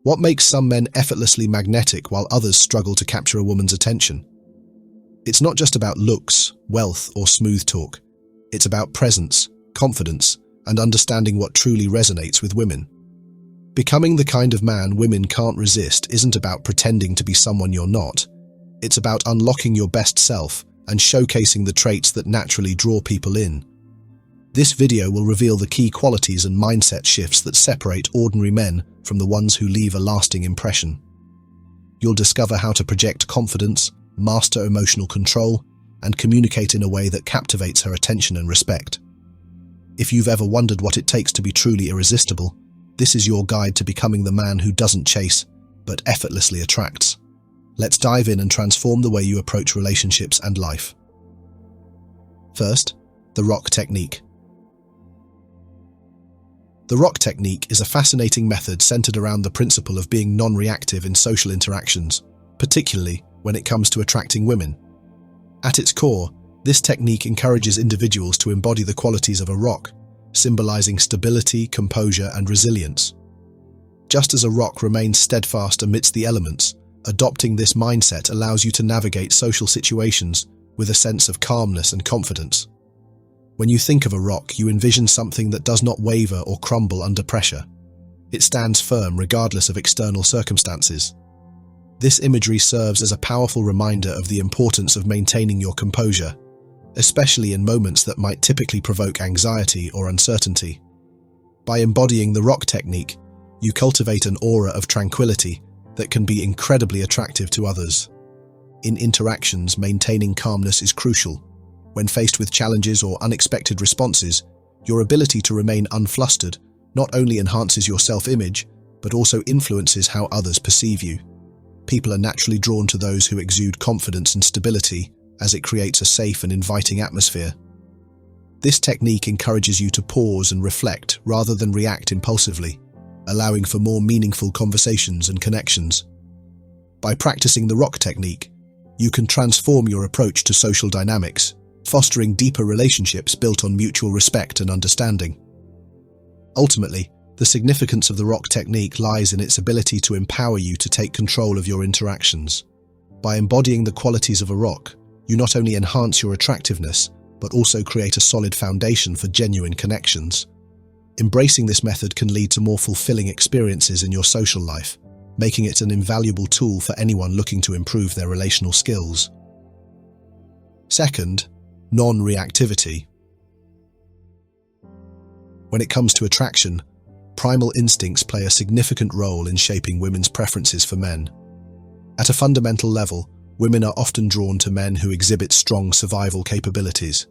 What makes some men effortlessly magnetic while others struggle to capture a woman's attention? It's not just about looks, wealth, or smooth talk. It's about presence, confidence, and understanding what truly resonates with women. Becoming the kind of man women can't resist isn't about pretending to be someone you're not. It's about unlocking your best self and showcasing the traits that naturally draw people in. This video will reveal the key qualities and mindset shifts that separate ordinary men from the ones who leave a lasting impression. You'll discover how to project confidence, master emotional control, and communicate in a way that captivates her attention and respect. If you've ever wondered what it takes to be truly irresistible, this is your guide to becoming the man who doesn't chase, but effortlessly attracts. Let's dive in and transform the way you approach relationships and life. First, the rock technique. The rock technique is a fascinating method centered around the principle of being non-reactive in social interactions, particularly when it comes to attracting women. At its core, this technique encourages individuals to embody the qualities of a rock, symbolizing stability, composure, and resilience. Just as a rock remains steadfast amidst the elements, adopting this mindset allows you to navigate social situations with a sense of calmness and confidence. When you think of a rock, you envision something that does not waver or crumble under pressure. It stands firm regardless of external circumstances. This imagery serves as a powerful reminder of the importance of maintaining your composure, especially in moments that might typically provoke anxiety or uncertainty. By embodying the rock technique, you cultivate an aura of tranquility that can be incredibly attractive to others. In interactions, maintaining calmness is crucial. When faced with challenges or unexpected responses, your ability to remain unflustered not only enhances your self-image, but also influences how others perceive you. People are naturally drawn to those who exude confidence and stability, as it creates a safe and inviting atmosphere. This technique encourages you to pause and reflect rather than react impulsively, allowing for more meaningful conversations and connections. By practicing the rock technique, you can transform your approach to social dynamics, fostering deeper relationships built on mutual respect and understanding. Ultimately, the significance of the rock technique lies in its ability to empower you to take control of your interactions. By embodying the qualities of a rock, you not only enhance your attractiveness, but also create a solid foundation for genuine connections. Embracing this method can lead to more fulfilling experiences in your social life, making it an invaluable tool for anyone looking to improve their relational skills. Second, non-reactivity. When it comes to attraction, primal instincts play a significant role in shaping women's preferences for men. At a fundamental level, women are often drawn to men who exhibit strong survival capabilities.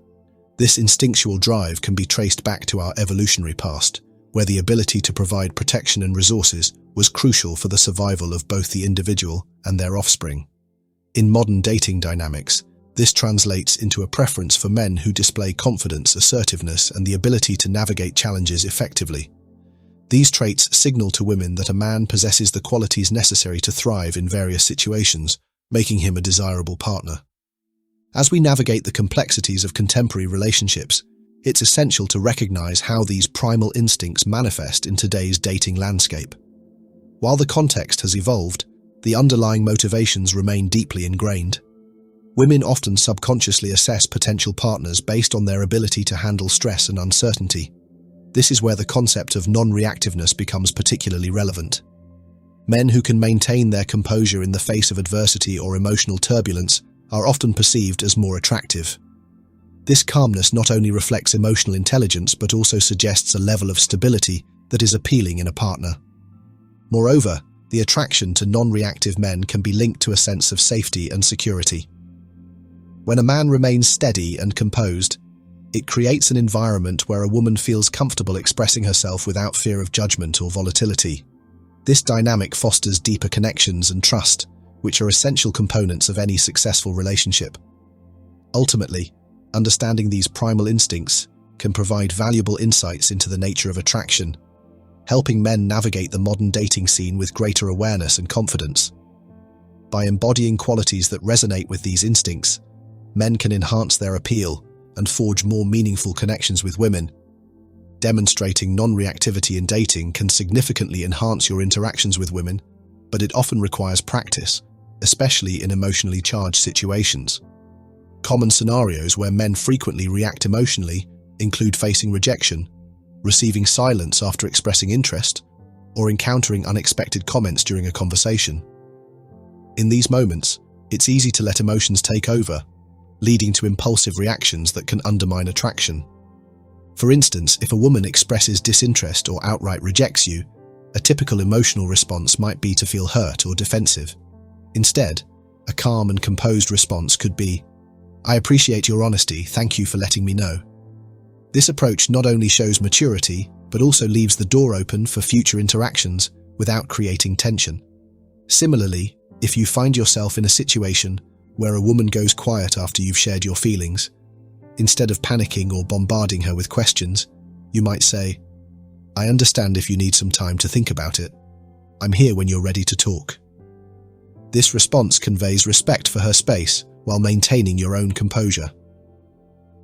This instinctual drive can be traced back to our evolutionary past, where the ability to provide protection and resources was crucial for the survival of both the individual and their offspring. In modern dating dynamics, this translates into a preference for men who display confidence, assertiveness, and the ability to navigate challenges effectively. These traits signal to women that a man possesses the qualities necessary to thrive in various situations, making him a desirable partner. As we navigate the complexities of contemporary relationships, it's essential to recognize how these primal instincts manifest in today's dating landscape. While the context has evolved, the underlying motivations remain deeply ingrained. Women often subconsciously assess potential partners based on their ability to handle stress and uncertainty. This is where the concept of non-reactiveness becomes particularly relevant. Men who can maintain their composure in the face of adversity or emotional turbulence are often perceived as more attractive. This calmness not only reflects emotional intelligence but also suggests a level of stability that is appealing in a partner. Moreover, the attraction to non-reactive men can be linked to a sense of safety and security. When a man remains steady and composed, it creates an environment where a woman feels comfortable expressing herself without fear of judgment or volatility. This dynamic fosters deeper connections and trust, which are essential components of any successful relationship. Ultimately, understanding these primal instincts can provide valuable insights into the nature of attraction, helping men navigate the modern dating scene with greater awareness and confidence. By embodying qualities that resonate with these instincts, men can enhance their appeal and forge more meaningful connections with women. Demonstrating non-reactivity in dating can significantly enhance your interactions with women, but it often requires practice, especially in emotionally charged situations. Common scenarios where men frequently react emotionally include facing rejection, receiving silence after expressing interest, or encountering unexpected comments during a conversation. In these moments, it's easy to let emotions take over, leading to impulsive reactions that can undermine attraction. For instance, if a woman expresses disinterest or outright rejects you, a typical emotional response might be to feel hurt or defensive. Instead, a calm and composed response could be, "I appreciate your honesty, thank you for letting me know." This approach not only shows maturity, but also leaves the door open for future interactions without creating tension. Similarly, if you find yourself in a situation where a woman goes quiet after you've shared your feelings, instead of panicking or bombarding her with questions, you might say, "I understand if you need some time to think about it. I'm here when you're ready to talk." This response conveys respect for her space while maintaining your own composure.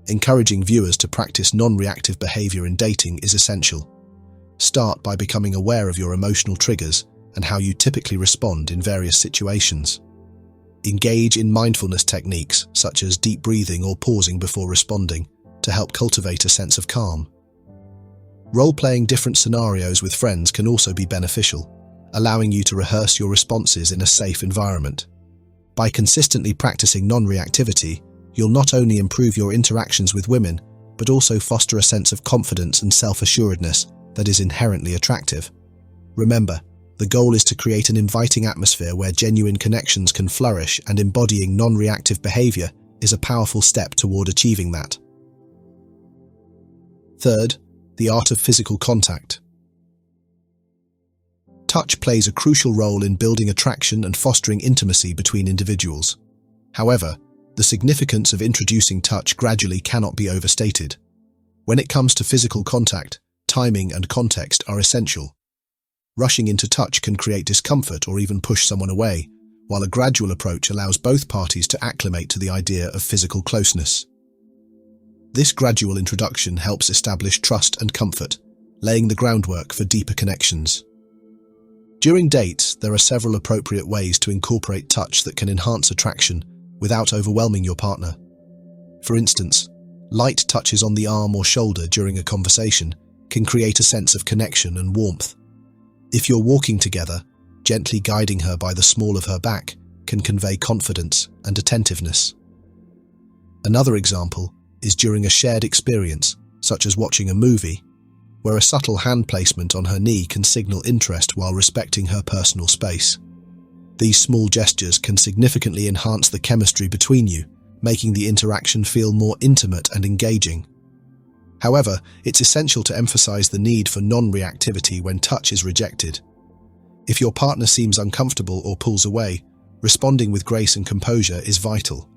Encouraging viewers to practice non-reactive behavior in dating is essential. Start by becoming aware of your emotional triggers and how you typically respond in various situations. Engage in mindfulness techniques such as deep breathing or pausing before responding to help cultivate a sense of calm. Role-playing different scenarios with friends can also be beneficial, allowing you to rehearse your responses in a safe environment. By consistently practicing non-reactivity, you'll not only improve your interactions with women, but also foster a sense of confidence and self-assuredness that is inherently attractive. Remember, the goal is to create an inviting atmosphere where genuine connections can flourish, and embodying non-reactive behavior is a powerful step toward achieving that. Third, the art of physical contact. Touch plays a crucial role in building attraction and fostering intimacy between individuals. However, the significance of introducing touch gradually cannot be overstated. When it comes to physical contact, timing and context are essential. Rushing into touch can create discomfort or even push someone away, while a gradual approach allows both parties to acclimate to the idea of physical closeness. This gradual introduction helps establish trust and comfort, laying the groundwork for deeper connections. During dates, there are several appropriate ways to incorporate touch that can enhance attraction without overwhelming your partner. For instance, light touches on the arm or shoulder during a conversation can create a sense of connection and warmth. If you're walking together, gently guiding her by the small of her back can convey confidence and attentiveness. Another example is during a shared experience, such as watching a movie, where a subtle hand placement on her knee can signal interest while respecting her personal space. These small gestures can significantly enhance the chemistry between you, making the interaction feel more intimate and engaging. However, it's essential to emphasize the need for non-reactivity when touch is rejected. If your partner seems uncomfortable or pulls away, responding with grace and composure is vital.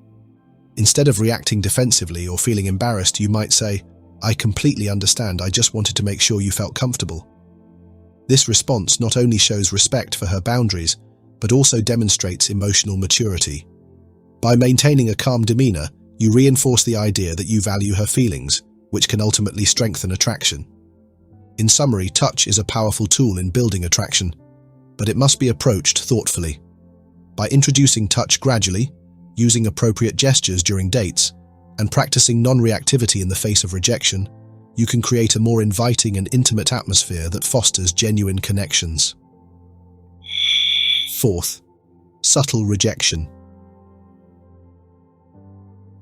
Instead of reacting defensively or feeling embarrassed, you might say, "I completely understand, I just wanted to make sure you felt comfortable." This response not only shows respect for her boundaries, but also demonstrates emotional maturity. By maintaining a calm demeanor, you reinforce the idea that you value her feelings, which can ultimately strengthen attraction. In summary, touch is a powerful tool in building attraction, but it must be approached thoughtfully. By introducing touch gradually, using appropriate gestures during dates, and practicing non-reactivity in the face of rejection, you can create a more inviting and intimate atmosphere that fosters genuine connections. Fourth, subtle rejection.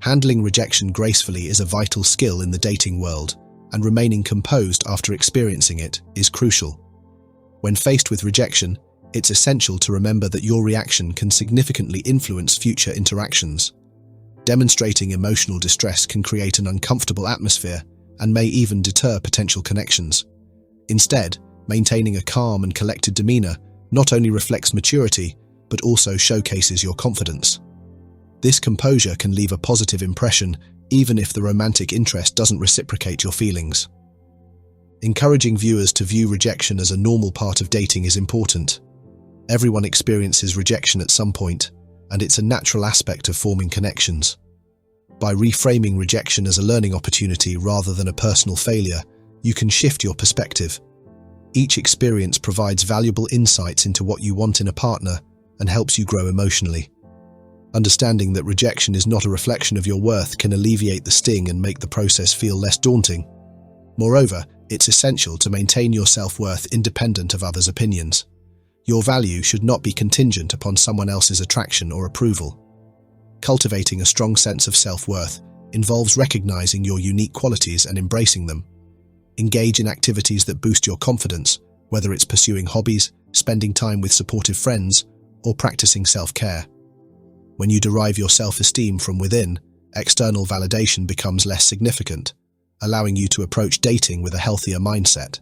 Handling rejection gracefully is a vital skill in the dating world, and remaining composed after experiencing it is crucial. When faced with rejection, it's essential to remember that your reaction can significantly influence future interactions. Demonstrating emotional distress can create an uncomfortable atmosphere and may even deter potential connections. Instead, maintaining a calm and collected demeanor not only reflects maturity, but also showcases your confidence. This composure can leave a positive impression even if the romantic interest doesn't reciprocate your feelings. Encouraging viewers to view rejection as a normal part of dating is important. Everyone experiences rejection at some point, and it's a natural aspect of forming connections. By reframing rejection as a learning opportunity rather than a personal failure, you can shift your perspective. Each experience provides valuable insights into what you want in a partner and helps you grow emotionally. Understanding that rejection is not a reflection of your worth can alleviate the sting and make the process feel less daunting. Moreover, it's essential to maintain your self-worth independent of others' opinions. Your value should not be contingent upon someone else's attraction or approval. Cultivating a strong sense of self-worth involves recognizing your unique qualities and embracing them. Engage in activities that boost your confidence, whether it's pursuing hobbies, spending time with supportive friends, or practicing self-care. When you derive your self-esteem from within, external validation becomes less significant, allowing you to approach dating with a healthier mindset.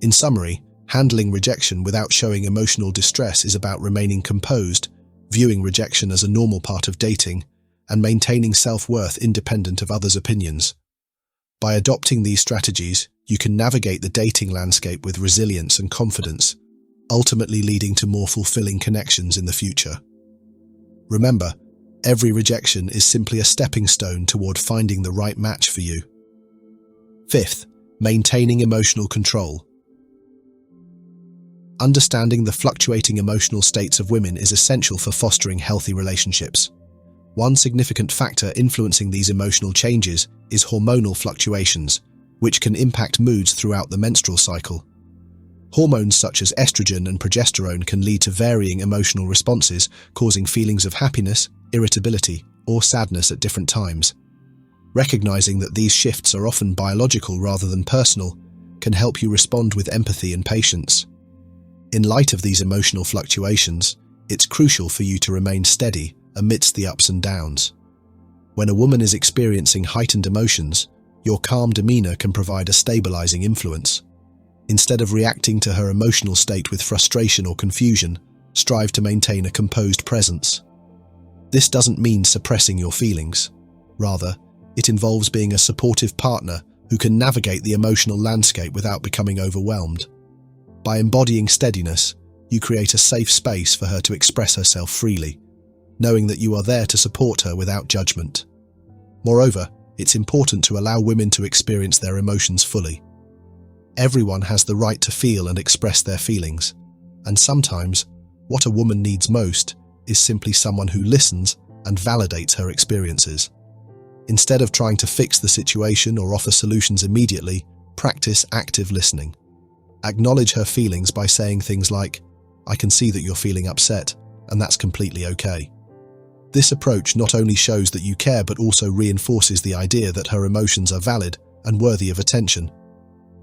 In summary, handling rejection without showing emotional distress is about remaining composed, viewing rejection as a normal part of dating, and maintaining self-worth independent of others' opinions. By adopting these strategies, you can navigate the dating landscape with resilience and confidence, ultimately leading to more fulfilling connections in the future. Remember, every rejection is simply a stepping stone toward finding the right match for you. Fifth, maintaining emotional control. Understanding the fluctuating emotional states of women is essential for fostering healthy relationships. One significant factor influencing these emotional changes is hormonal fluctuations, which can impact moods throughout the menstrual cycle. Hormones such as estrogen and progesterone can lead to varying emotional responses, causing feelings of happiness, irritability, or sadness at different times. Recognizing that these shifts are often biological rather than personal can help you respond with empathy and patience. In light of these emotional fluctuations, it's crucial for you to remain steady amidst the ups and downs. When a woman is experiencing heightened emotions, your calm demeanor can provide a stabilizing influence. Instead of reacting to her emotional state with frustration or confusion, strive to maintain a composed presence. This doesn't mean suppressing your feelings. Rather, it involves being a supportive partner who can navigate the emotional landscape without becoming overwhelmed. By embodying steadiness, you create a safe space for her to express herself freely, knowing that you are there to support her without judgment. Moreover, it's important to allow women to experience their emotions fully. Everyone has the right to feel and express their feelings, and sometimes, what a woman needs most is simply someone who listens and validates her experiences. Instead of trying to fix the situation or offer solutions immediately, practice active listening. Acknowledge her feelings by saying things like, "I can see that you're feeling upset, and that's completely okay." This approach not only shows that you care but also reinforces the idea that her emotions are valid and worthy of attention.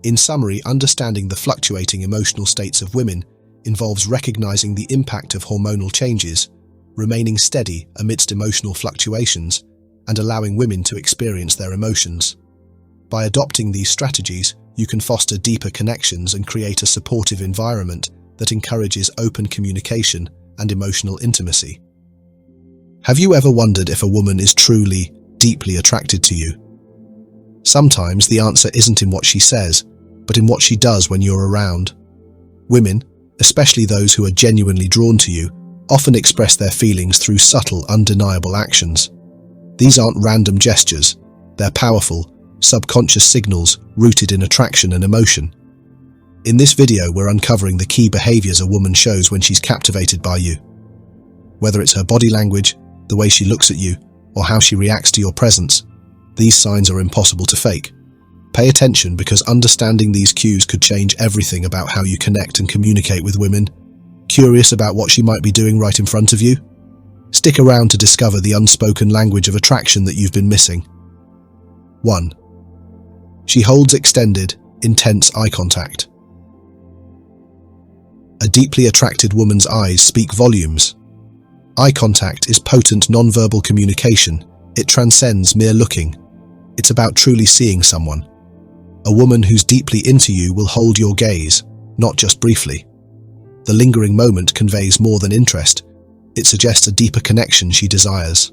In summary, understanding the fluctuating emotional states of women involves recognizing the impact of hormonal changes, remaining steady amidst emotional fluctuations, and allowing women to experience their emotions. By adopting these strategies, you can foster deeper connections and create a supportive environment that encourages open communication and emotional intimacy. Have you ever wondered if a woman is truly, deeply attracted to you? Sometimes the answer isn't in what she says, but in what she does when you're around. Women, especially those who are genuinely drawn to you, often express their feelings through subtle, undeniable actions. These aren't random gestures, they're powerful, subconscious signals rooted in attraction and emotion. In this video, we're uncovering the key behaviors a woman shows when she's captivated by you. Whether it's her body language, the way she looks at you, or how she reacts to your presence, these signs are impossible to fake. Pay attention because understanding these cues could change everything about how you connect and communicate with women. Curious about what she might be doing right in front of you? Stick around to discover the unspoken language of attraction that you've been missing. 1. She holds extended, intense eye contact. A deeply attracted woman's eyes speak volumes. Eye contact is potent non-verbal communication. It transcends mere looking. It's about truly seeing someone. A woman who's deeply into you will hold your gaze, not just briefly. The lingering moment conveys more than interest. It suggests a deeper connection she desires.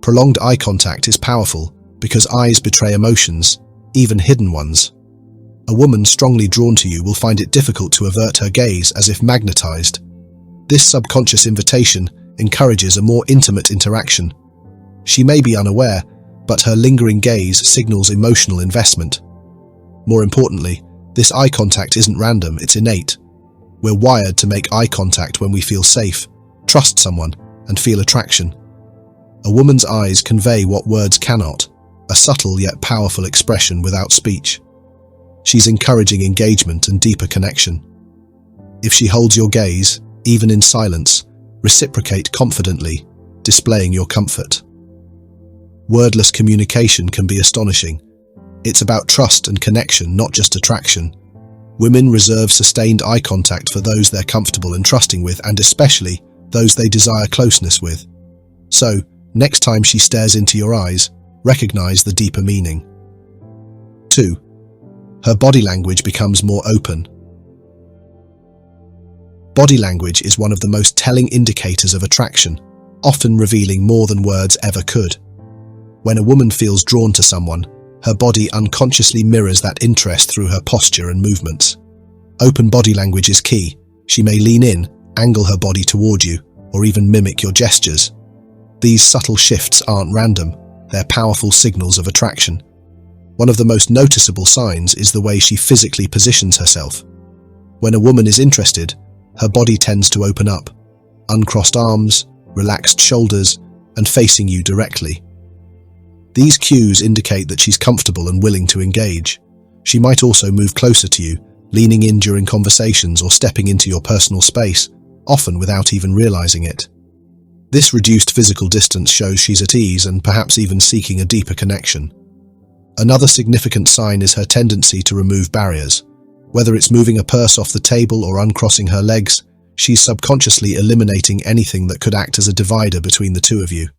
Prolonged eye contact is powerful because eyes betray emotions, even hidden ones. A woman strongly drawn to you will find it difficult to avert her gaze as if magnetized. This subconscious invitation encourages a more intimate interaction. She may be unaware, but her lingering gaze signals emotional investment. More importantly, this eye contact isn't random, it's innate. We're wired to make eye contact when we feel safe, trust someone, and feel attraction. A woman's eyes convey what words cannot, a subtle yet powerful expression without speech. She's encouraging engagement and deeper connection. If she holds your gaze, even in silence, reciprocate confidently, displaying your comfort. Wordless communication can be astonishing. It's about trust and connection, not just attraction. Women reserve sustained eye contact for those they're comfortable and trusting with, and especially those they desire closeness with. So, next time she stares into your eyes, recognize the deeper meaning. 2. Her body language becomes more open. Body language is one of the most telling indicators of attraction, often revealing more than words ever could. When a woman feels drawn to someone, her body unconsciously mirrors that interest through her posture and movements. Open body language is key. She may lean in, angle her body toward you, or even mimic your gestures. These subtle shifts aren't random, they're powerful signals of attraction. One of the most noticeable signs is the way she physically positions herself. When a woman is interested, her body tends to open up, uncrossed arms, relaxed shoulders, and facing you directly. These cues indicate that she's comfortable and willing to engage. She might also move closer to you, leaning in during conversations or stepping into your personal space, often without even realizing it. This reduced physical distance shows she's at ease and perhaps even seeking a deeper connection. Another significant sign is her tendency to remove barriers. Whether it's moving a purse off the table or uncrossing her legs, she's subconsciously eliminating anything that could act as a divider between the two of you.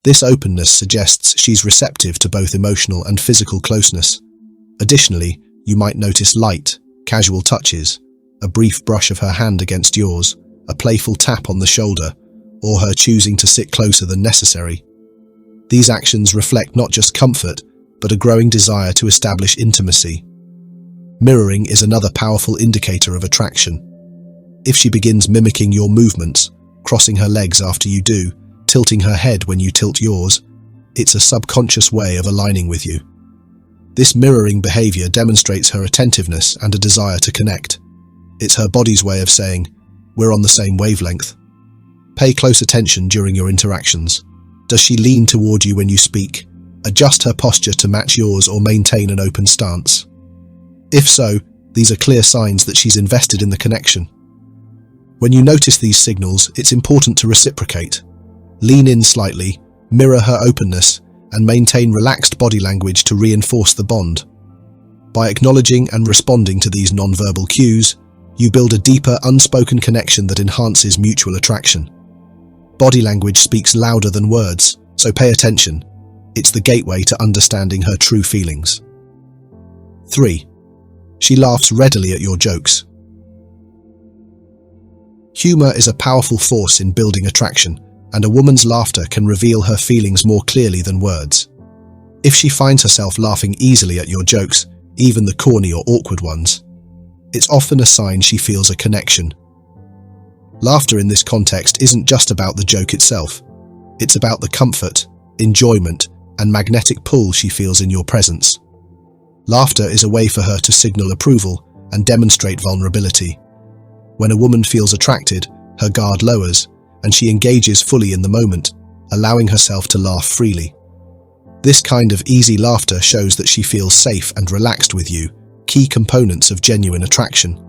This openness suggests she's receptive to both emotional and physical closeness. Additionally, you might notice light, casual touches, a brief brush of her hand against yours, a playful tap on the shoulder, or her choosing to sit closer than necessary. These actions reflect not just comfort, but a growing desire to establish intimacy. Mirroring is another powerful indicator of attraction. If she begins mimicking your movements, crossing her legs after you do, tilting her head when you tilt yours, it's a subconscious way of aligning with you. This mirroring behavior demonstrates her attentiveness and a desire to connect. It's her body's way of saying, "We're on the same wavelength." Pay close attention during your interactions. Does she lean toward you when you speak? Adjust her posture to match yours or maintain an open stance? If so, these are clear signs that she's invested in the connection. When you notice these signals, it's important to reciprocate. Lean in slightly, mirror her openness, and maintain relaxed body language to reinforce the bond. By acknowledging and responding to these nonverbal cues, you build a deeper, unspoken connection that enhances mutual attraction. Body language speaks louder than words, so pay attention. It's the gateway to understanding her true feelings. 3. She laughs readily at your jokes. Humor is a powerful force in building attraction, and a woman's laughter can reveal her feelings more clearly than words. If she finds herself laughing easily at your jokes, even the corny or awkward ones, it's often a sign she feels a connection. Laughter in this context isn't just about the joke itself. It's about the comfort, enjoyment, and magnetic pull she feels in your presence. Laughter is a way for her to signal approval and demonstrate vulnerability. When a woman feels attracted, her guard lowers, and she engages fully in the moment, allowing herself to laugh freely. This kind of easy laughter shows that she feels safe and relaxed with you, key components of genuine attraction.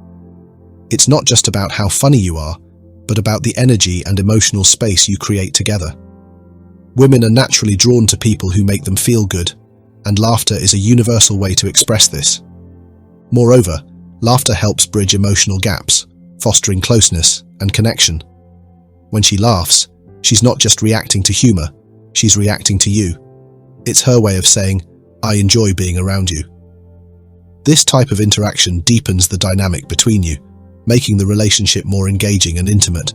It's not just about how funny you are, but about the energy and emotional space you create together. Women are naturally drawn to people who make them feel good, and laughter is a universal way to express this. Moreover, laughter helps bridge emotional gaps, fostering closeness and connection. When she laughs, she's not just reacting to humor, she's reacting to you. It's her way of saying, "I enjoy being around you." This type of interaction deepens the dynamic between you, making the relationship more engaging and intimate.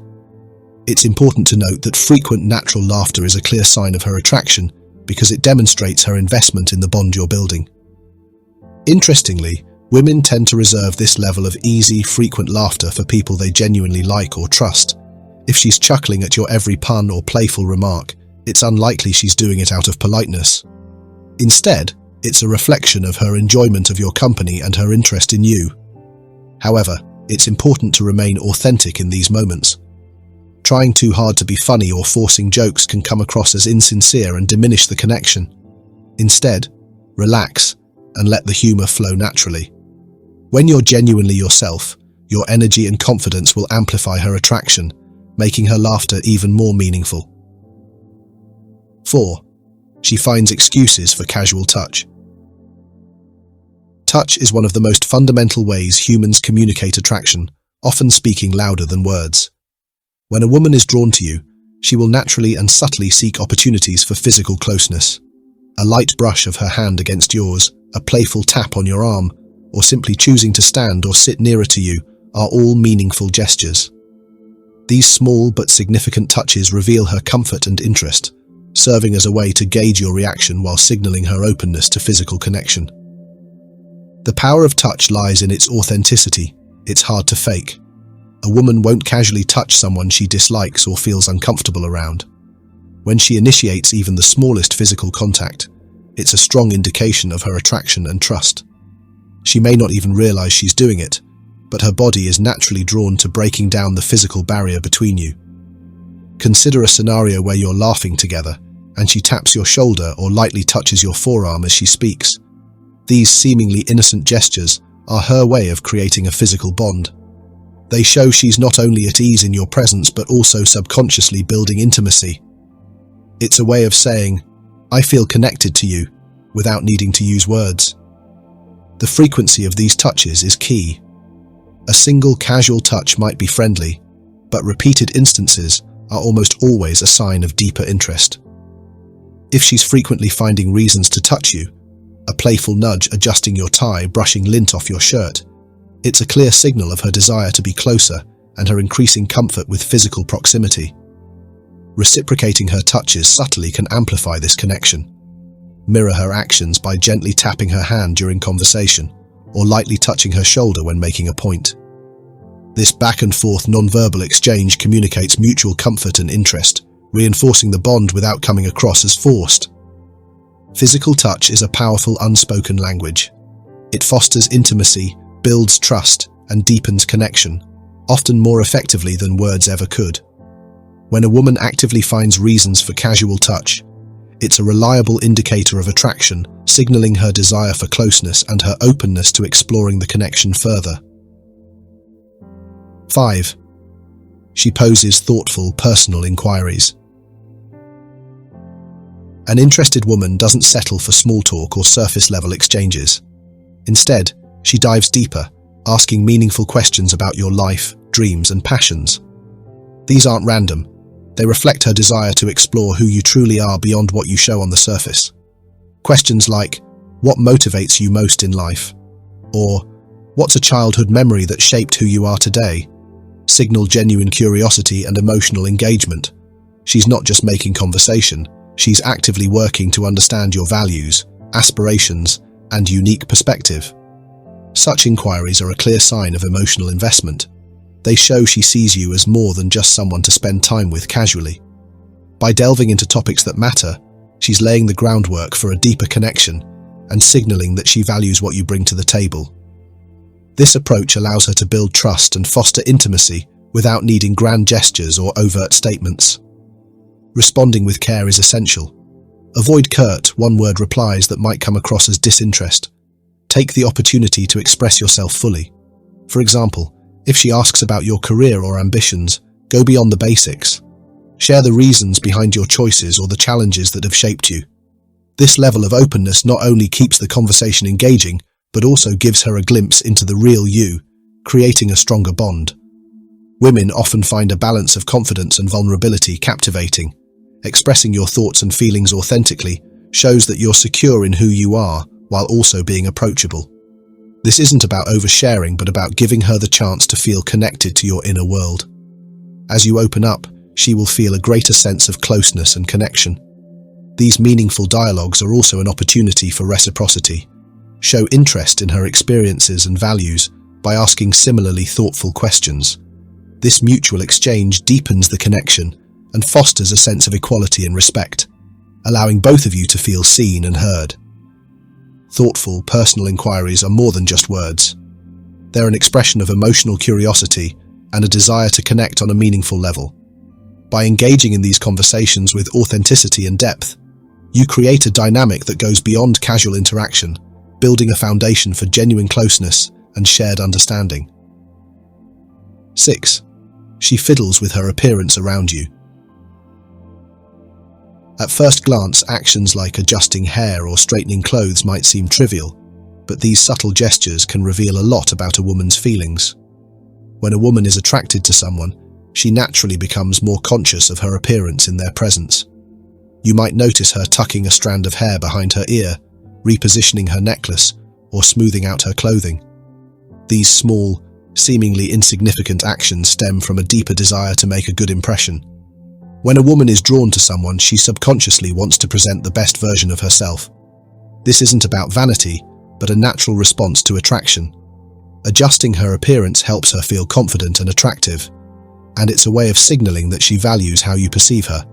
It's important to note that frequent natural laughter is a clear sign of her attraction because it demonstrates her investment in the bond you're building. Interestingly, women tend to reserve this level of easy, frequent laughter for people they genuinely like or trust. If she's chuckling at your every pun or playful remark, it's unlikely she's doing it out of politeness. Instead, It's a reflection of her enjoyment of your company and her interest in you. However, it's important to remain authentic in these moments. Trying too hard to be funny or forcing jokes can come across as insincere and diminish the connection. Instead, relax and let the humor flow naturally. When you're genuinely yourself, your energy and confidence will amplify her attraction, making her laughter even more meaningful. 4. She finds excuses for casual touch. Touch is one of the most fundamental ways humans communicate attraction, often speaking louder than words. When a woman is drawn to you, she will naturally and subtly seek opportunities for physical closeness. A light brush of her hand against yours, a playful tap on your arm, or simply choosing to stand or sit nearer to you are all meaningful gestures. These small but significant touches reveal her comfort and interest, serving as a way to gauge your reaction while signaling her openness to physical connection. The power of touch lies in its authenticity. It's hard to fake. A woman won't casually touch someone she dislikes or feels uncomfortable around. When she initiates even the smallest physical contact, it's a strong indication of her attraction and trust. She may not even realize she's doing it, but her body is naturally drawn to breaking down the physical barrier between you. Consider a scenario where you're laughing together, and she taps your shoulder or lightly touches your forearm as she speaks. These seemingly innocent gestures are her way of creating a physical bond. They show she's not only at ease in your presence but also subconsciously building intimacy. It's a way of saying, "I feel connected to you," without needing to use words. The frequency of these touches is key. A single casual touch might be friendly, but repeated instances are almost always a sign of deeper interest. If she's frequently finding reasons to touch you, a playful nudge adjusting your tie, brushing lint off your shirt, it's a clear signal of her desire to be closer and her increasing comfort with physical proximity. Reciprocating her touches subtly can amplify this connection. Mirror her actions by gently tapping her hand during conversation or lightly touching her shoulder when making a point. This back-and-forth non-verbal exchange communicates mutual comfort and interest, reinforcing the bond without coming across as forced. Physical touch is a powerful unspoken language. It fosters intimacy, builds trust, and deepens connection, often more effectively than words ever could. When a woman actively finds reasons for casual touch, it's a reliable indicator of attraction, signaling her desire for closeness and her openness to exploring the connection further. 5. She poses thoughtful, personal inquiries. An interested woman doesn't settle for small talk or surface-level exchanges. Instead, she dives deeper, asking meaningful questions about your life, dreams, and passions. These aren't random. They reflect her desire to explore who you truly are beyond what you show on the surface. Questions like, "What motivates you most in life?" or "What's a childhood memory that shaped who you are today?" signal genuine curiosity and emotional engagement. She's not just making conversation, she's actively working to understand your values, aspirations, and unique perspective. Such inquiries are a clear sign of emotional investment. They show she sees you as more than just someone to spend time with casually. By delving into topics that matter, she's laying the groundwork for a deeper connection and signaling that she values what you bring to the table. This approach allows her to build trust and foster intimacy without needing grand gestures or overt statements. Responding with care is essential. Avoid curt, one-word replies that might come across as disinterest. Take the opportunity to express yourself fully. For example, if she asks about your career or ambitions, go beyond the basics. Share the reasons behind your choices or the challenges that have shaped you. This level of openness not only keeps the conversation engaging, but also gives her a glimpse into the real you, creating a stronger bond. Women often find a balance of confidence and vulnerability captivating. Expressing your thoughts and feelings authentically shows that you're secure in who you are, while also being approachable. This isn't about oversharing, but about giving her the chance to feel connected to your inner world. As you open up, she will feel a greater sense of closeness and connection. These meaningful dialogues are also an opportunity for reciprocity. Show interest in her experiences and values by asking similarly thoughtful questions. This mutual exchange deepens the connection and fosters a sense of equality and respect, allowing both of you to feel seen and heard. thoughtful, personal inquiries are more than just words. They're an expression of emotional curiosity and a desire to connect on a meaningful level. By engaging in these conversations with authenticity and depth, you create a dynamic that goes beyond casual interaction, building a foundation for genuine closeness and shared understanding. 6. She fiddles with her appearance around you. At first glance, actions like adjusting hair or straightening clothes might seem trivial, but these subtle gestures can reveal a lot about a woman's feelings. When a woman is attracted to someone, she naturally becomes more conscious of her appearance in their presence. You might notice her tucking a strand of hair behind her ear, repositioning her necklace, or smoothing out her clothing. These small, seemingly insignificant actions stem from a deeper desire to make a good impression. When a woman is drawn to someone, she subconsciously wants to present the best version of herself. This isn't about vanity, but a natural response to attraction. Adjusting her appearance helps her feel confident and attractive, and it's a way of signaling that she values how you perceive her.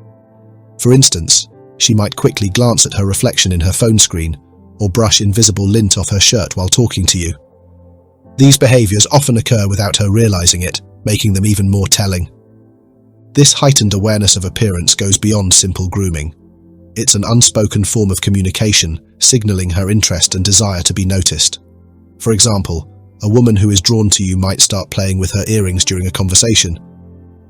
For instance, she might quickly glance at her reflection in her phone screen or brush invisible lint off her shirt while talking to you. These behaviors often occur without her realizing it, making them even more telling. This heightened awareness of appearance goes beyond simple grooming. It's an unspoken form of communication, signaling her interest and desire to be noticed. For example, a woman who is drawn to you might start playing with her earrings during a conversation,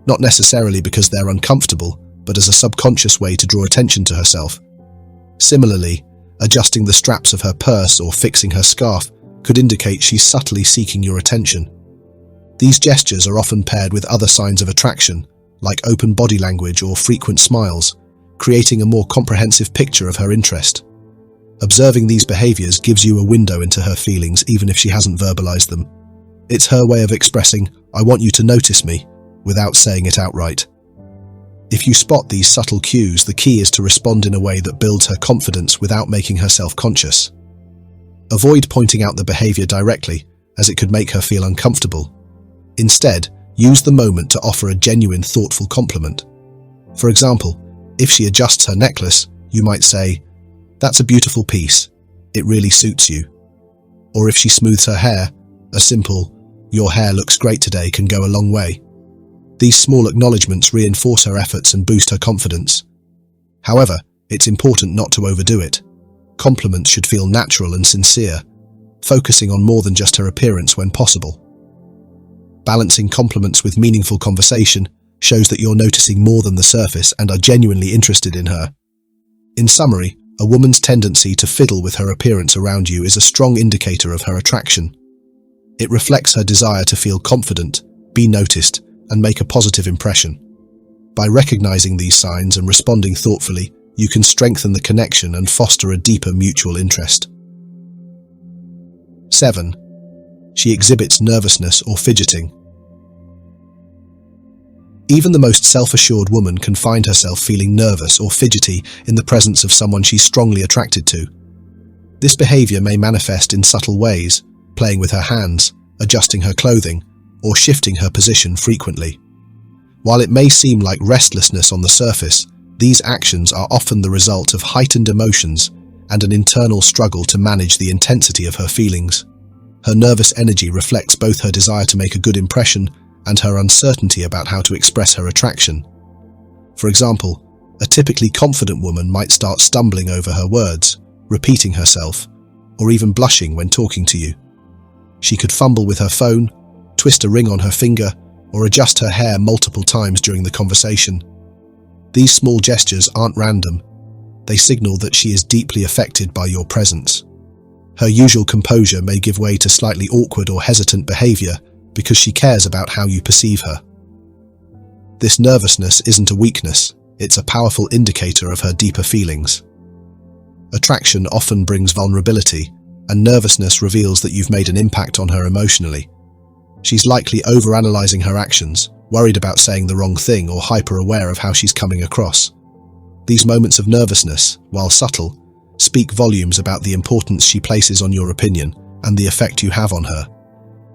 not necessarily because they're uncomfortable, but as a subconscious way to draw attention to herself. Similarly, adjusting the straps of her purse or fixing her scarf could indicate she's subtly seeking your attention. These gestures are often paired with other signs of attraction, like open body language or frequent smiles, creating a more comprehensive picture of her interest. Observing these behaviors gives you a window into her feelings even if she hasn't verbalized them. It's her way of expressing, "I want you to notice me," without saying it outright. If you spot these subtle cues, the key is to respond in a way that builds her confidence without making her self-conscious. Avoid pointing out the behavior directly, as it could make her feel uncomfortable. Instead, use the moment to offer a genuine, thoughtful compliment. For example, if she adjusts her necklace, you might say, "That's a beautiful piece. It really suits you." Or if she smooths her hair, a simple, "Your hair looks great today," can go a long way. These small acknowledgements reinforce her efforts and boost her confidence. However, it's important not to overdo it. Compliments should feel natural and sincere, focusing on more than just her appearance when possible. Balancing compliments with meaningful conversation shows that you're noticing more than the surface and are genuinely interested in her. In summary, a woman's tendency to fiddle with her appearance around you is a strong indicator of her attraction. It reflects her desire to feel confident, be noticed, and make a positive impression. By recognizing these signs and responding thoughtfully, you can strengthen the connection and foster a deeper mutual interest. 7. She exhibits nervousness or fidgeting. Even the most self-assured woman can find herself feeling nervous or fidgety in the presence of someone she's strongly attracted to. This behavior may manifest in subtle ways, playing with her hands, adjusting her clothing, or shifting her position frequently. While it may seem like restlessness on the surface, these actions are often the result of heightened emotions and an internal struggle to manage the intensity of her feelings. Her nervous energy reflects both her desire to make a good impression and her uncertainty about how to express her attraction. For example, a typically confident woman might start stumbling over her words, repeating herself, or even blushing when talking to you. She could fumble with her phone, twist a ring on her finger, or adjust her hair multiple times during the conversation. These small gestures aren't random. They signal that she is deeply affected by your presence. Her usual composure may give way to slightly awkward or hesitant behavior because she cares about how you perceive her. This nervousness isn't a weakness, it's a powerful indicator of her deeper feelings. Attraction often brings vulnerability, and nervousness reveals that you've made an impact on her emotionally. She's likely overanalyzing her actions, worried about saying the wrong thing or hyper-aware of how she's coming across. These moments of nervousness, while subtle, speak volumes about the importance she places on your opinion and the effect you have on her.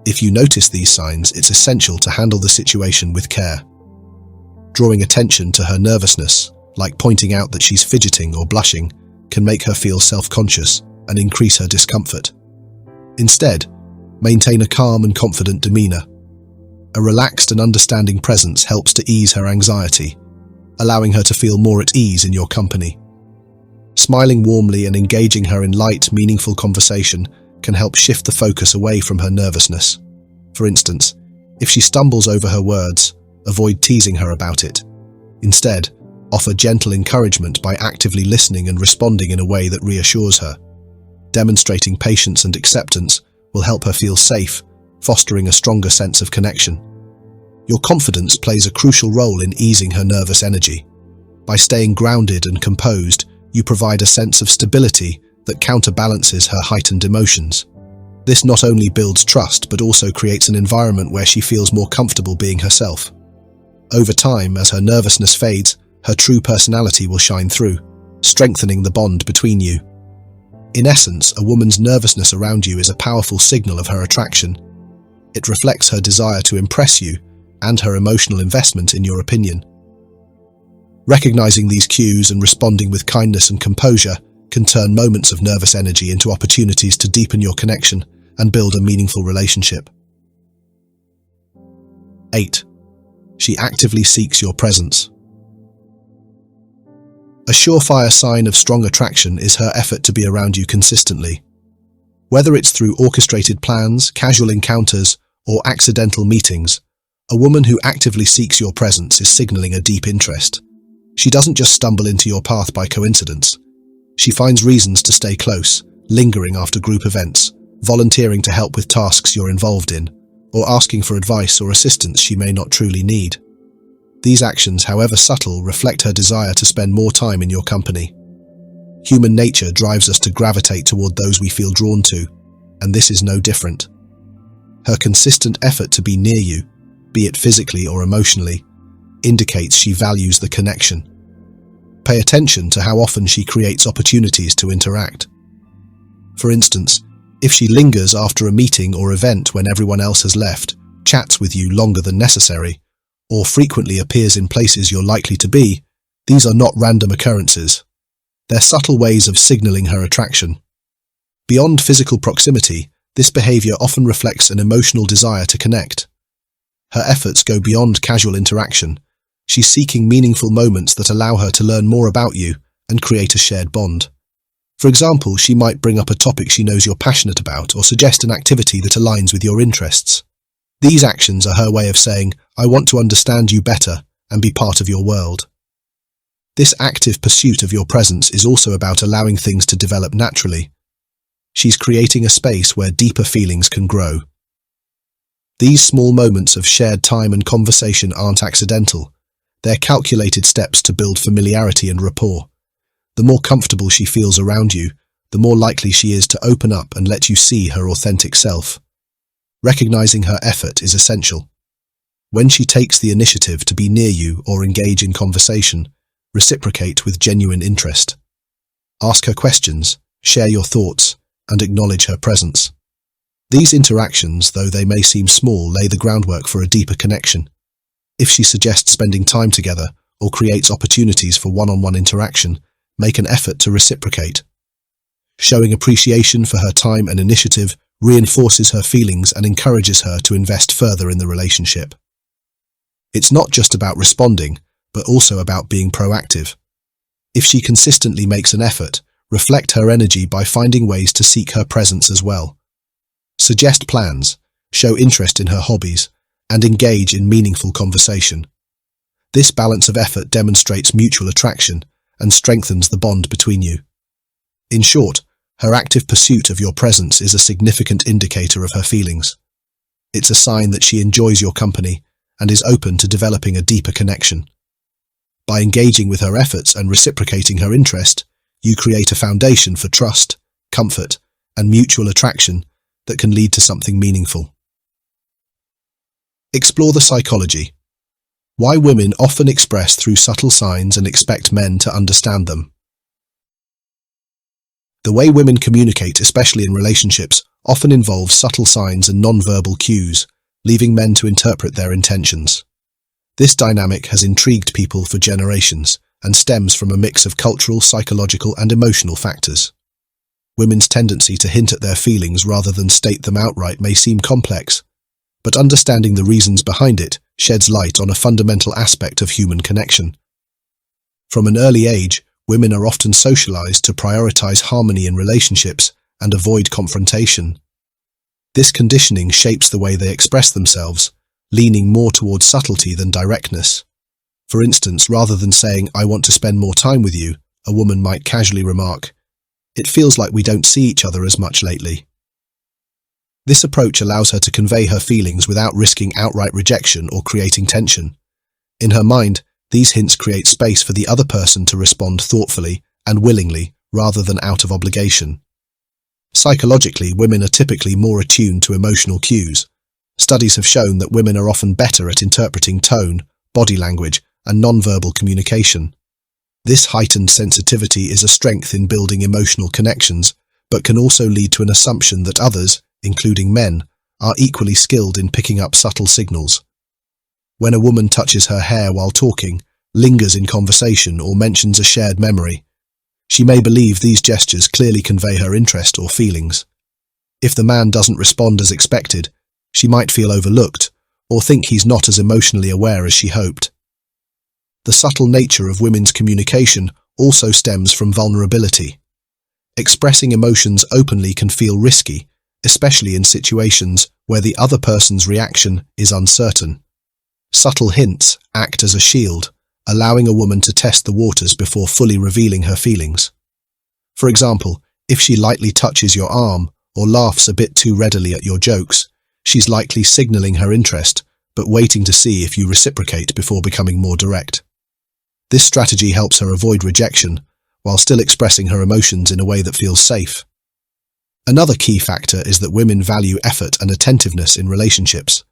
If you notice these signs, it's essential to handle the situation with care. Drawing attention to her nervousness, like pointing out that she's fidgeting or blushing, can make her feel self-conscious, and increase her discomfort. Instead, maintain a calm and confident demeanor. A relaxed and understanding presence helps to ease her anxiety, allowing her to feel more at ease in your company. Smiling warmly and engaging her in light, meaningful conversation can help shift the focus away from her nervousness. For instance, if she stumbles over her words, avoid teasing her about it. Instead, offer gentle encouragement by actively listening and responding in a way that reassures her. Demonstrating patience and acceptance will help her feel safe, fostering a stronger sense of connection. Your confidence plays a crucial role in easing her nervous energy. By staying grounded and composed, you provide a sense of stability that counterbalances her heightened emotions. This not only builds trust but also creates an environment where she feels more comfortable being herself. Over time, as her nervousness fades, her true personality will shine through, strengthening the bond between you. In essence, a woman's nervousness around you is a powerful signal of her attraction. It reflects her desire to impress you and her emotional investment in your opinion. Recognizing these cues and responding with kindness and composure can turn moments of nervous energy into opportunities to deepen your connection and build a meaningful relationship. 8. She actively seeks your presence. A surefire sign of strong attraction is her effort to be around you consistently. Whether it's through orchestrated plans, casual encounters, or accidental meetings, a woman who actively seeks your presence is signaling a deep interest. She doesn't just stumble into your path by coincidence. She finds reasons to stay close, lingering after group events, volunteering to help with tasks you're involved in, or asking for advice or assistance she may not truly need. These actions, however subtle, reflect her desire to spend more time in your company. Human nature drives us to gravitate toward those we feel drawn to, and this is no different. Her consistent effort to be near you, be it physically or emotionally, indicates she values the connection. Pay attention to how often she creates opportunities to interact. For instance, if she lingers after a meeting or event when everyone else has left, chats with you longer than necessary, or frequently appears in places you're likely to be, these are not random occurrences. They're subtle ways of signaling her attraction. Beyond physical proximity, this behavior often reflects an emotional desire to connect. Her efforts go beyond casual interaction. She's seeking meaningful moments that allow her to learn more about you and create a shared bond. For example, she might bring up a topic she knows you're passionate about or suggest an activity that aligns with your interests. These actions are her way of saying, "I want to understand you better and be part of your world." This active pursuit of your presence is also about allowing things to develop naturally. She's creating a space where deeper feelings can grow. These small moments of shared time and conversation aren't accidental. They're calculated steps to build familiarity and rapport. The more comfortable she feels around you, the more likely she is to open up and let you see her authentic self. Recognizing her effort is essential. When she takes the initiative to be near you or engage in conversation, reciprocate with genuine interest. Ask her questions, share your thoughts, and acknowledge her presence. These interactions, though they may seem small, lay the groundwork for a deeper connection. If she suggests spending time together or creates opportunities for one-on-one interaction, make an effort to reciprocate. Showing appreciation for her time and initiative reinforces her feelings and encourages her to invest further in the relationship. It's not just about responding, but also about being proactive. If she consistently makes an effort, reflect her energy by finding ways to seek her presence as well. Suggest plans, show interest in her hobbies, and engage in meaningful conversation. This balance of effort demonstrates mutual attraction and strengthens the bond between you. In short, her active pursuit of your presence is a significant indicator of her feelings. It's a sign that she enjoys your company and is open to developing a deeper connection. By engaging with her efforts and reciprocating her interest, you create a foundation for trust, comfort, and mutual attraction that can lead to something meaningful. Explore the psychology. Why women often express through subtle signs and expect men to understand them. The way women communicate, especially in relationships, often involves subtle signs and non-verbal cues, leaving men to interpret their intentions. This dynamic has intrigued people for generations and stems from a mix of cultural, psychological, and emotional factors. Women's tendency to hint at their feelings rather than state them outright may seem complex, but understanding the reasons behind it sheds light on a fundamental aspect of human connection. From an early age, women are often socialized to prioritize harmony in relationships and avoid confrontation. This conditioning shapes the way they express themselves, leaning more towards subtlety than directness. For instance, rather than saying, "I want to spend more time with you," a woman might casually remark, "It feels like we don't see each other as much lately." This approach allows her to convey her feelings without risking outright rejection or creating tension. In her mind, these hints create space for the other person to respond thoughtfully and willingly rather than out of obligation. Psychologically, women are typically more attuned to emotional cues. Studies have shown that women are often better at interpreting tone, body language, and nonverbal communication. This heightened sensitivity is a strength in building emotional connections, but can also lead to an assumption that others, including men, are equally skilled in picking up subtle signals. When a woman touches her hair while talking, lingers in conversation, or mentions a shared memory, she may believe these gestures clearly convey her interest or feelings. If the man doesn't respond as expected, she might feel overlooked or think he's not as emotionally aware as she hoped. The subtle nature of women's communication also stems from vulnerability. Expressing emotions openly can feel risky, especially in situations where the other person's reaction is uncertain. Subtle hints act as a shield, allowing a woman to test the waters before fully revealing her feelings. For example, if she lightly touches your arm or laughs a bit too readily at your jokes, she's likely signaling her interest, but waiting to see if you reciprocate before becoming more direct. This strategy helps her avoid rejection, while still expressing her emotions in a way that feels safe. Another key factor is that women value effort and attentiveness in relationships.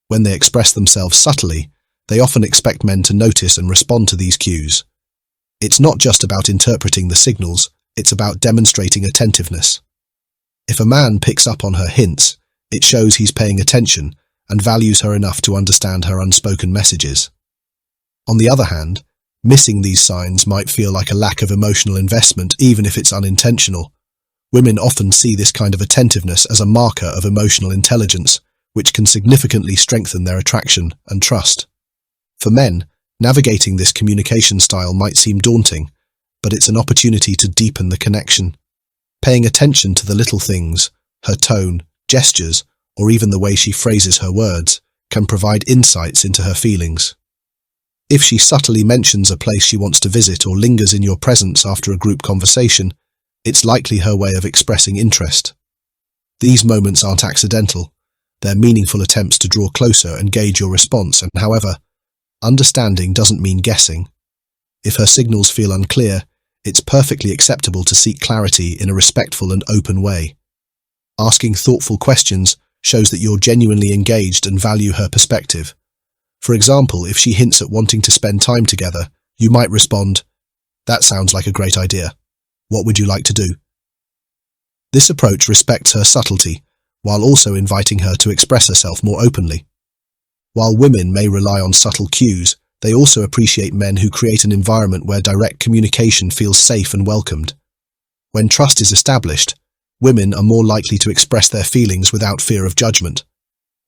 When they express themselves subtly, they often expect men to notice and respond to these cues. It's not just about interpreting the signals, it's about demonstrating attentiveness. If a man picks up on her hints, it shows he's paying attention and values her enough to understand her unspoken messages. On the other hand, missing these signs might feel like a lack of emotional investment, even if it's unintentional. Women often see this kind of attentiveness as a marker of emotional intelligence, which can significantly strengthen their attraction and trust. For men, navigating this communication style might seem daunting, but it's an opportunity to deepen the connection. Paying attention to the little things, her tone, gestures, or even the way she phrases her words, can provide insights into her feelings. If she subtly mentions a place she wants to visit or lingers in your presence after a group conversation, it's likely her way of expressing interest. These moments aren't accidental. They're meaningful attempts to draw closer and gauge your response, and however, understanding doesn't mean guessing. If her signals feel unclear, it's perfectly acceptable to seek clarity in a respectful and open way. Asking thoughtful questions shows that you're genuinely engaged and value her perspective. For example, if she hints at wanting to spend time together, you might respond, "That sounds like a great idea. What would you like to do?" This approach respects her subtlety, while also inviting her to express herself more openly. While women may rely on subtle cues, they also appreciate men who create an environment where direct communication feels safe and welcomed. When trust is established, women are more likely to express their feelings without fear of judgment.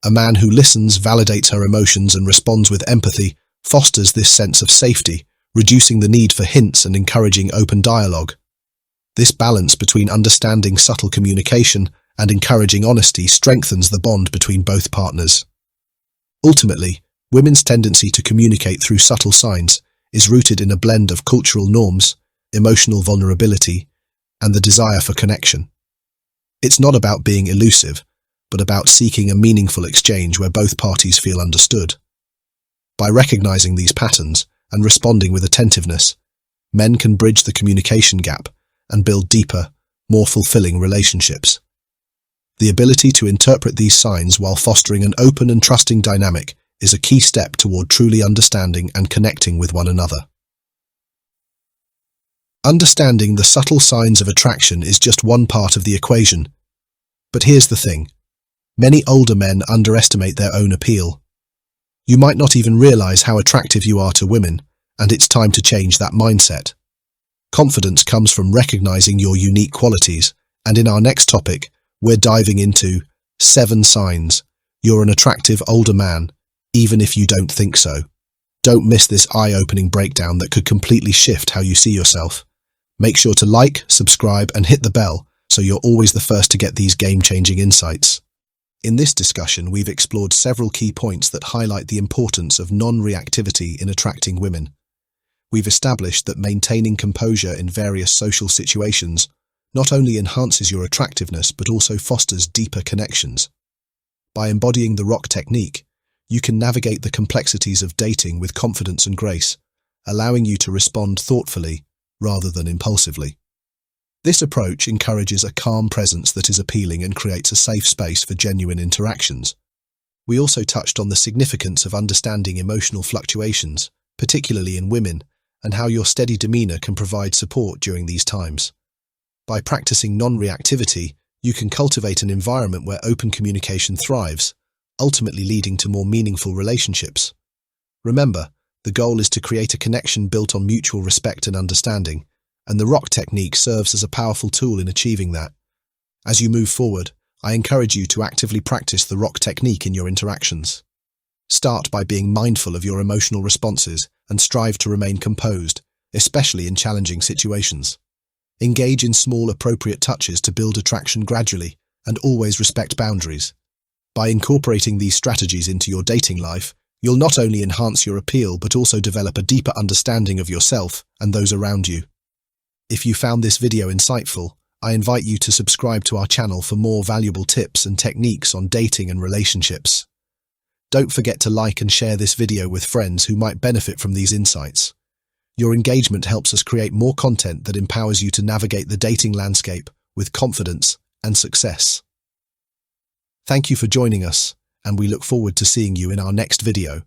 A man who listens, validates her emotions, and responds with empathy fosters this sense of safety, reducing the need for hints and encouraging open dialogue. This balance between understanding subtle communication and encouraging honesty strengthens the bond between both partners. Ultimately, women's tendency to communicate through subtle signs is rooted in a blend of cultural norms, emotional vulnerability, and the desire for connection. It's not about being elusive, but about seeking a meaningful exchange where both parties feel understood. By recognizing these patterns and responding with attentiveness, men can bridge the communication gap and build deeper, more fulfilling relationships. The ability to interpret these signs while fostering an open and trusting dynamic is a key step toward truly understanding and connecting with one another. Understanding the subtle signs of attraction is just one part of the equation. But here's the thing. Many older men underestimate their own appeal. You might not even realize how attractive you are to women, and it's time to change that mindset. Confidence comes from recognizing your unique qualities And in our next topic, we're diving into 7 signs you're an attractive older man, even if you don't think so. Don't miss this eye-opening breakdown that could completely shift how you see yourself. Make sure to like, subscribe, and hit the bell so you're always the first to get these game-changing insights. In this discussion, we've explored several key points that highlight the importance of non-reactivity in attracting women. We've established that maintaining composure in various social situations not only enhances your attractiveness but also fosters deeper connections. By embodying the rock technique, you can navigate the complexities of dating with confidence and grace, allowing you to respond thoughtfully rather than impulsively. This approach encourages a calm presence that is appealing and creates a safe space for genuine interactions. We also touched on the significance of understanding emotional fluctuations, particularly in women, and how your steady demeanor can provide support during these times. By practicing non-reactivity, you can cultivate an environment where open communication thrives, ultimately leading to more meaningful relationships. Remember, the goal is to create a connection built on mutual respect and understanding, and the rock technique serves as a powerful tool in achieving that. As you move forward, I encourage you to actively practice the rock technique in your interactions. Start by being mindful of your emotional responses and strive to remain composed, especially in challenging situations. Engage in small, appropriate touches to build attraction gradually, and always respect boundaries. By incorporating these strategies into your dating life, you'll not only enhance your appeal but also develop a deeper understanding of yourself and those around you. If you found this video insightful, I invite you to subscribe to our channel for more valuable tips and techniques on dating and relationships. Don't forget to like and share this video with friends who might benefit from these insights. Your engagement helps us create more content that empowers you to navigate the dating landscape with confidence and success. Thank you for joining us, and we look forward to seeing you in our next video.